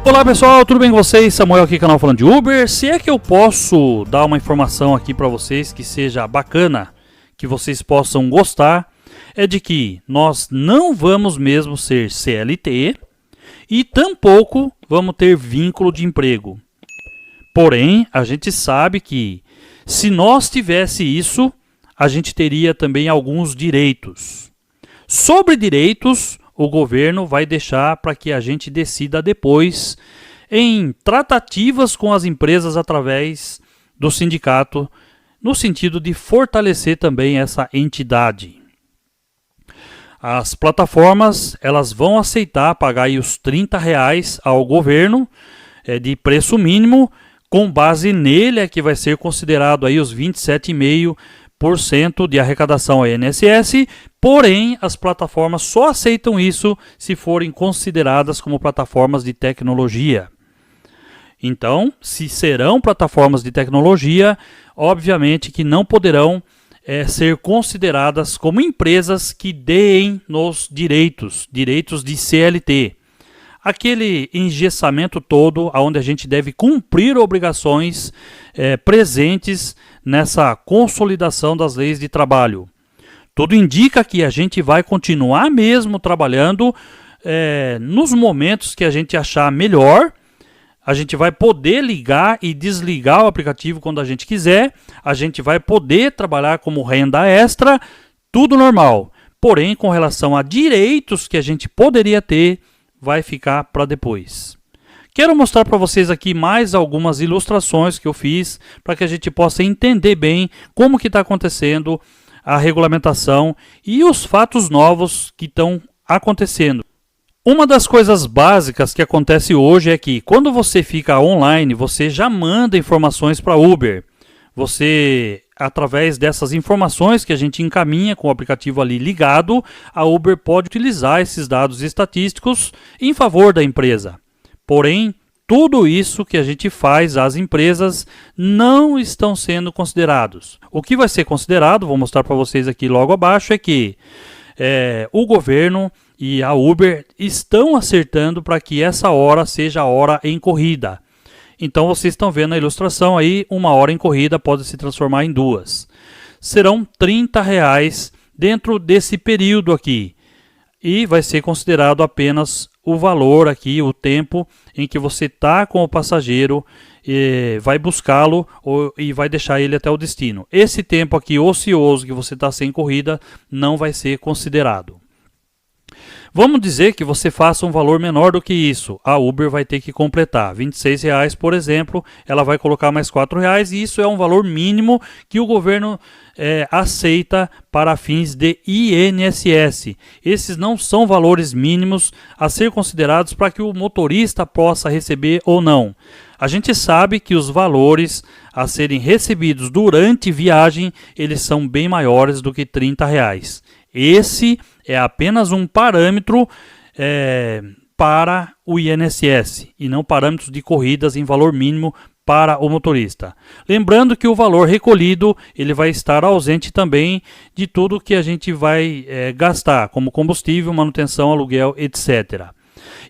Olá pessoal, tudo bem com vocês? Samuel aqui, canal Falando de Uber. Se é que eu posso dar uma informação aqui para vocês que seja bacana, que vocês possam gostar, é de que nós não vamos mesmo ser CLT e tampouco vamos ter vínculo de emprego. Porém, a gente sabe que se nós tivesse isso, a gente teria também alguns direitos. Sobre direitos, o governo vai deixar para que a gente decida depois em tratativas com as empresas através do sindicato, no sentido de fortalecer também essa entidade. As plataformas elas vão aceitar pagar aí os R$30 ao governo de preço mínimo, com base nele é que vai ser considerado aí os 27,5% de arrecadação ao INSS, porém as plataformas só aceitam isso se forem consideradas como plataformas de tecnologia. Então, se serão plataformas de tecnologia, obviamente que não poderão ser consideradas como empresas que deem nos direitos de CLT. Aquele engessamento todo onde a gente deve cumprir obrigações presentes nessa consolidação das leis de trabalho. Tudo indica que a gente vai continuar mesmo trabalhando nos momentos que a gente achar melhor. A gente vai poder ligar e desligar o aplicativo quando a gente quiser. A gente vai poder trabalhar como renda extra, tudo normal. Porém, com relação a direitos que a gente poderia ter, vai ficar para depois. Quero mostrar para vocês aqui mais algumas ilustrações que eu fiz para que a gente possa entender bem como que está acontecendo a regulamentação e os fatos novos que estão acontecendo. Uma das coisas básicas que acontece hoje é que quando você fica online, você já manda informações para Uber. Você, através dessas informações que a gente encaminha com o aplicativo ali ligado, a Uber pode utilizar esses dados estatísticos em favor da empresa. Porém, tudo isso que a gente faz às empresas não estão sendo considerados. O que vai ser considerado, vou mostrar para vocês aqui logo abaixo, é que o governo e a Uber estão acertando para que essa hora seja a hora em corrida. Então vocês estão vendo a ilustração aí, uma hora em corrida pode se transformar em 2. Serão R$30 dentro desse período aqui. E vai ser considerado apenas o valor aqui, o tempo em que você está com o passageiro, vai buscá-lo e vai deixar ele até o destino. Esse tempo aqui ocioso que você está sem corrida não vai ser considerado. Vamos dizer que você faça um valor menor do que isso. A Uber vai ter que completar R$26, por exemplo, ela vai colocar mais R$4 e isso é um valor mínimo que o governo aceita para fins de INSS. Esses não são valores mínimos a ser considerados para que o motorista possa receber ou não. A gente sabe que os valores a serem recebidos durante viagem, eles são bem maiores do que R$30. Esse é apenas um parâmetro para o INSS e não parâmetros de corridas em valor mínimo para o motorista. Lembrando que o valor recolhido ele vai estar ausente também de tudo que a gente vai gastar, como combustível, manutenção, aluguel, etc.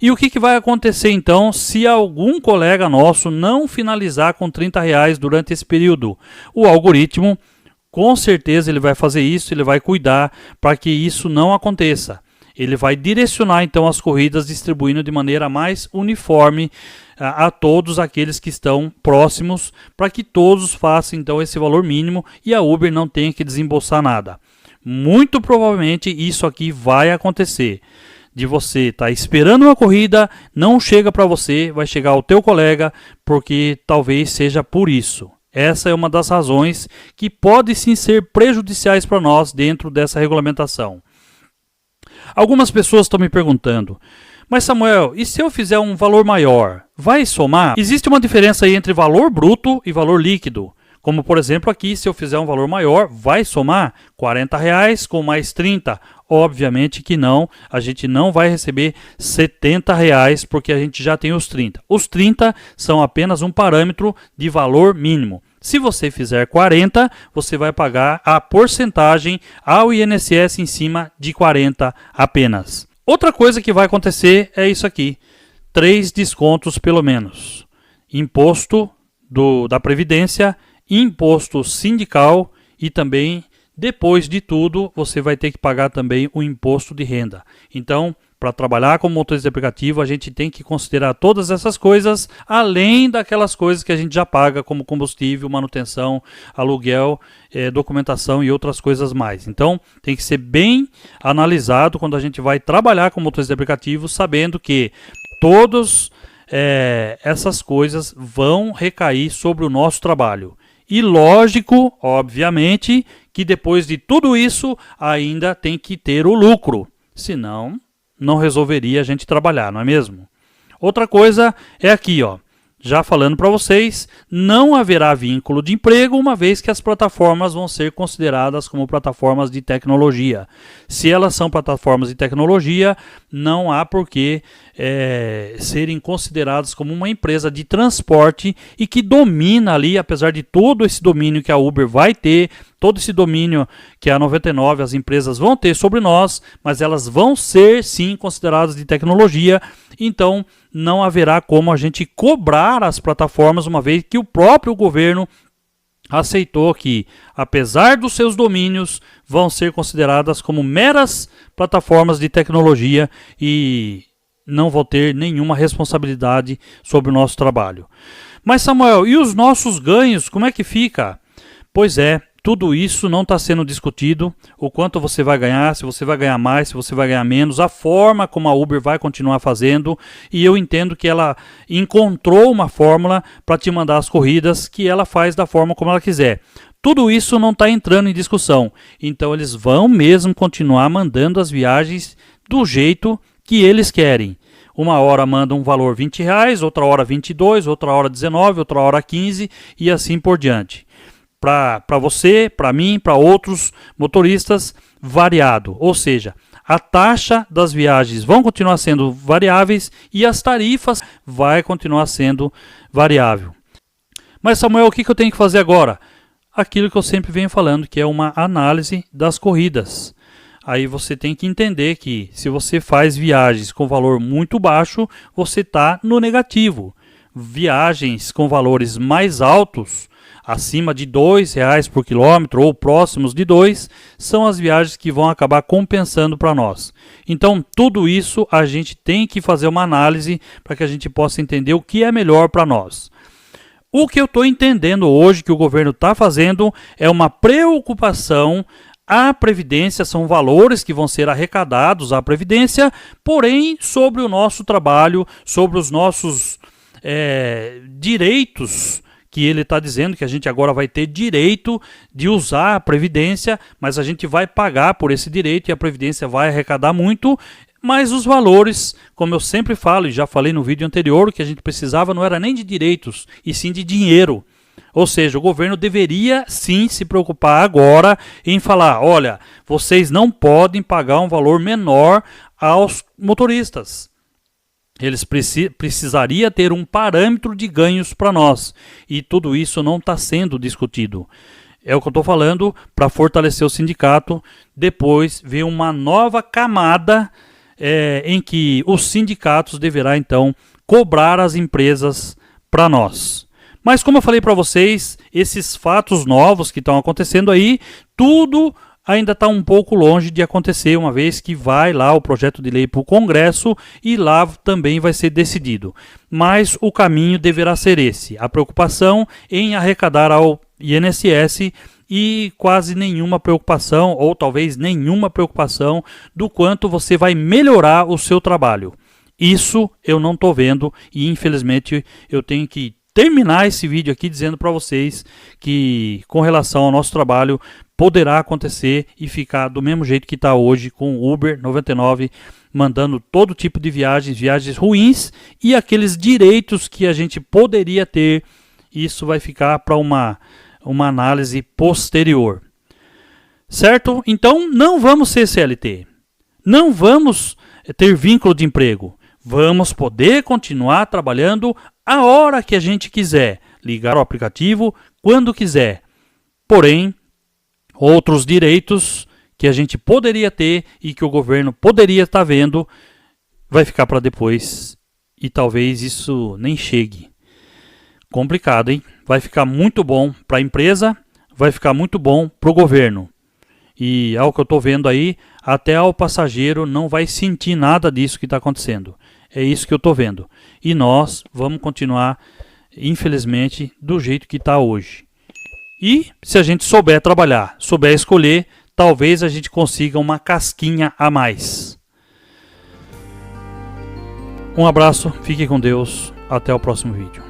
E o que vai acontecer então se algum colega nosso não finalizar com R$30 durante esse período? O algoritmo, com certeza ele vai fazer isso, ele vai cuidar para que isso não aconteça. Ele vai direcionar então as corridas distribuindo de maneira mais uniforme a todos aqueles que estão próximos, para que todos façam então esse valor mínimo e a Uber não tenha que desembolsar nada. Muito provavelmente isso aqui vai acontecer. De você estar esperando uma corrida, não chega para você, vai chegar ao teu colega, porque talvez seja por isso. Essa é uma das razões que pode sim ser prejudiciais para nós dentro dessa regulamentação. Algumas pessoas estão me perguntando, mas Samuel, e se eu fizer um valor maior, vai somar? Existe uma diferença aí entre valor bruto e valor líquido. Como por exemplo aqui, se eu fizer um valor maior, vai somar R$40 com mais 30? Obviamente que não, a gente não vai receber R$70 porque a gente já tem os 30. Os 30 são apenas um parâmetro de valor mínimo. Se você fizer 40, você vai pagar a porcentagem ao INSS em cima de 40 apenas. Outra coisa que vai acontecer é isso aqui. 3 descontos pelo menos: imposto da Previdência, imposto sindical e também, depois de tudo, você vai ter que pagar também o imposto de renda. Então, para trabalhar como motorista de aplicativo, a gente tem que considerar todas essas coisas, além daquelas coisas que a gente já paga, como combustível, manutenção, aluguel, documentação e outras coisas mais. Então, tem que ser bem analisado quando a gente vai trabalhar como motorista de aplicativo, sabendo que todas essas coisas vão recair sobre o nosso trabalho. E lógico, obviamente, que depois de tudo isso, ainda tem que ter o lucro. Senão, não resolveria a gente trabalhar, não é mesmo? Outra coisa é aqui, ó. Já falando para vocês, não haverá vínculo de emprego, uma vez que as plataformas vão ser consideradas como plataformas de tecnologia. Se elas são plataformas de tecnologia, não há por que serem consideradas como uma empresa de transporte e que domina ali, apesar de todo esse domínio que a Uber vai ter, todo esse domínio que a 99, as empresas vão ter sobre nós, mas elas vão ser sim consideradas de tecnologia, então não haverá como a gente cobrar as plataformas, uma vez que o próprio governo aceitou que, apesar dos seus domínios, vão ser consideradas como meras plataformas de tecnologia e não vão ter nenhuma responsabilidade sobre o nosso trabalho. Mas Samuel, e os nossos ganhos, como é que fica? Pois é, tudo isso não está sendo discutido, o quanto você vai ganhar, se você vai ganhar mais, se você vai ganhar menos, a forma como a Uber vai continuar fazendo, e eu entendo que ela encontrou uma fórmula para te mandar as corridas que ela faz da forma como ela quiser. Tudo isso não está entrando em discussão, então eles vão mesmo continuar mandando as viagens do jeito que eles querem. Uma hora manda um valor R$20, outra hora 22, outra hora 19, outra hora 15 e assim por diante. Para você, para mim, para outros motoristas, variado. Ou seja, a taxa das viagens vão continuar sendo variáveis e as tarifas vai continuar sendo variável. Mas Samuel, o que eu tenho que fazer agora? Aquilo que eu sempre venho falando, que é uma análise das corridas. Aí você tem que entender que se você faz viagens com valor muito baixo, você está no negativo. Viagens com valores mais altos, acima de R$2 por quilômetro ou próximos de 2, são as viagens que vão acabar compensando para nós. Então, tudo isso a gente tem que fazer uma análise para que a gente possa entender o que é melhor para nós. O que eu estou entendendo hoje que o governo está fazendo é uma preocupação. A Previdência são valores que vão ser arrecadados à Previdência, porém, sobre o nosso trabalho, sobre os nossos direitos, que ele está dizendo que a gente agora vai ter direito de usar a Previdência, mas a gente vai pagar por esse direito e a Previdência vai arrecadar muito, mas os valores, como eu sempre falo e já falei no vídeo anterior, o que a gente precisava não era nem de direitos, e sim de dinheiro. Ou seja, o governo deveria sim se preocupar agora em falar, olha, vocês não podem pagar um valor menor aos motoristas. Eles precisariam ter um parâmetro de ganhos para nós. E tudo isso não está sendo discutido. É o que eu estou falando, para fortalecer o sindicato. Depois vem uma nova camada em que os sindicatos deverão então cobrar as empresas para nós. Mas como eu falei para vocês, esses fatos novos que estão acontecendo aí, tudo ainda está um pouco longe de acontecer, uma vez que vai lá o projeto de lei para o Congresso e lá também vai ser decidido. Mas o caminho deverá ser esse, a preocupação em arrecadar ao INSS e quase nenhuma preocupação, ou talvez nenhuma preocupação, do quanto você vai melhorar o seu trabalho. Isso eu não estou vendo e infelizmente eu tenho que terminar esse vídeo aqui dizendo para vocês que com relação ao nosso trabalho poderá acontecer e ficar do mesmo jeito que está hoje com o Uber 99 mandando todo tipo de viagens ruins e aqueles direitos que a gente poderia ter. Isso vai ficar para uma análise posterior. Certo? Então não vamos ser CLT. Não vamos ter vínculo de emprego. Vamos poder continuar trabalhando a hora que a gente quiser, ligar o aplicativo quando quiser. Porém, outros direitos que a gente poderia ter e que o governo poderia estar vendo, vai ficar para depois e talvez isso nem chegue. Complicado, hein? Vai ficar muito bom para a empresa, vai ficar muito bom para o governo. E ao que eu estou vendo aí, até o passageiro não vai sentir nada disso que está acontecendo. É isso que eu estou vendo. E nós vamos continuar, infelizmente, do jeito que está hoje. E se a gente souber trabalhar, souber escolher, talvez a gente consiga uma casquinha a mais. Um abraço, fique com Deus, até o próximo vídeo.